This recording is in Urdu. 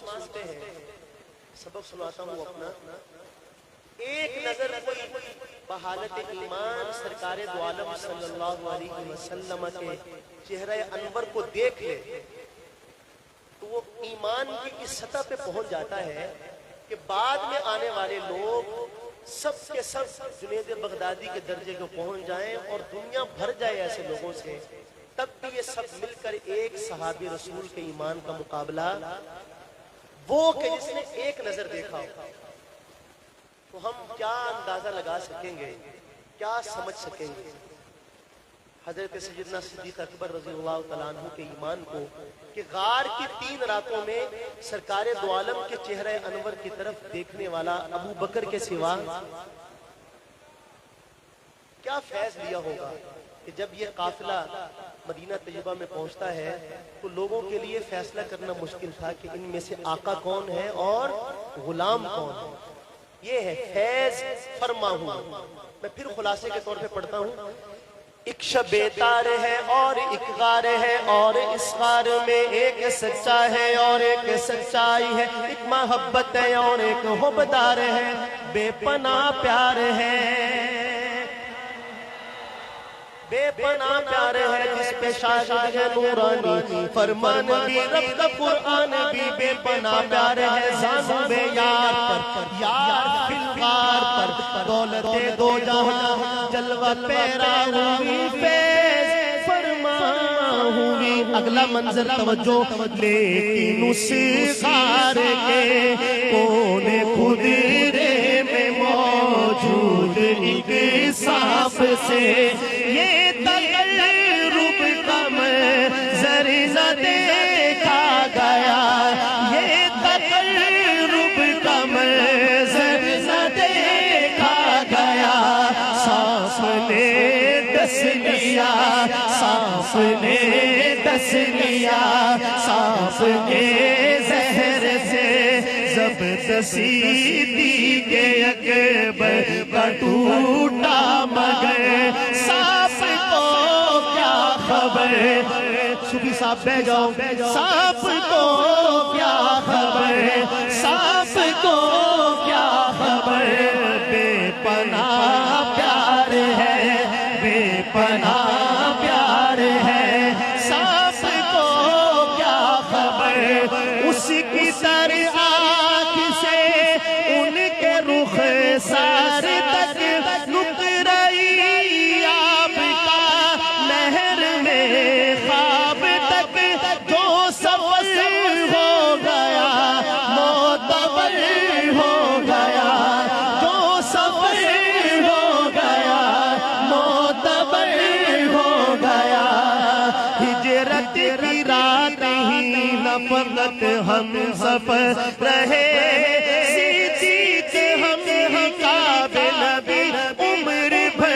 سنتے ہیں، سبق سناتا ہوں اپنا. ایک نظر کوئی بحالت ایمان سرکار دو عالم صلی اللہ علیہ وسلم کے چہرہ انور کو دیکھ لے تو وہ ایمان کی اس سطح پہ پہنچ جاتا ہے کہ بعد میں آنے والے لوگ سب کے سب جنید بغدادی کے درجے کو پہنچ جائیں اور دنیا بھر جائے ایسے لوگوں سے، تب بھی یہ سب مل کر ایک صحابی رسول کے ایمان کا مقابلہ وہ کہ جس نے ایک نظر دیکھا ہو. تو ہم کیا اندازہ لگا سکیں گے، کیا سمجھ سکیں گے حضرت سیدنا صدیق اکبر رضی اللہ تعالیٰ عنہ کے ایمان کو کہ غار کی 3 راتوں میں سرکار دو عالم کے چہرہ انور کی طرف دیکھنے والا ابو بکر کے سوا کیا فیض لیا ہوگا کہ جب یہ قافلہ مدینہ طیبہ میں پہنچتا ہے تو لوگوں کے لیے فیصلہ کرنا مشکل تھا کہ ان میں سے آقا کون ہے اور غلام کون ہے. یہ ہے فیض فرما ہوا. میں پھر خلاصے کے طور پہ پڑھتا ہوں. ایک شب تار ہے اور ایک غار ہے اور اس غار میں ایک سچا ہے اور ایک سچائی ہے، ایک محبت ہے اور ایک حبدار ہے، بے پناہ پیار ہے، بے پناہ پیار ہے جس پہ شاہد ہے نورانی، فرمان بھی رب کا قرآن بھی بے پناہ پیار ہے. زانوں بے یار پر یار فی الغار پر دولت دو جہاں جلوہ پیرا ہوئی فیض فرما ہوئی. اگلا منظر توجہ، لیکن اس غار کے کونے خدرے میں موجود ایک صاف سے یہ تقرب کا منظر نہ دیکھا گیا، یہ تقرب کا منظر نہ دیکھا گیا. صاف نے دس لیا، صاف نے دس لیا، صاف نے زہر سے زبردستی دی کہ اکبر کا ٹوٹا مگر صاف کو کیا خبر. صوفی صاحب بہ جاؤ. صاف کو کیا خبر، صاف کو کیا خبر، بے پناہ پیار ہے، بے پناہ پیار ہے. صاف کو کیا خبر، اس کی سر آنکھ سے ان کے رخ سار تک نقرئی آب کا نہر میں خواب تک جو سفر ہو گیا معتبر ہو گیا، جو سفر ہو گیا معتبر ہو گیا. ہجرت کی رات ہی نہ فقط ہم سفر رہے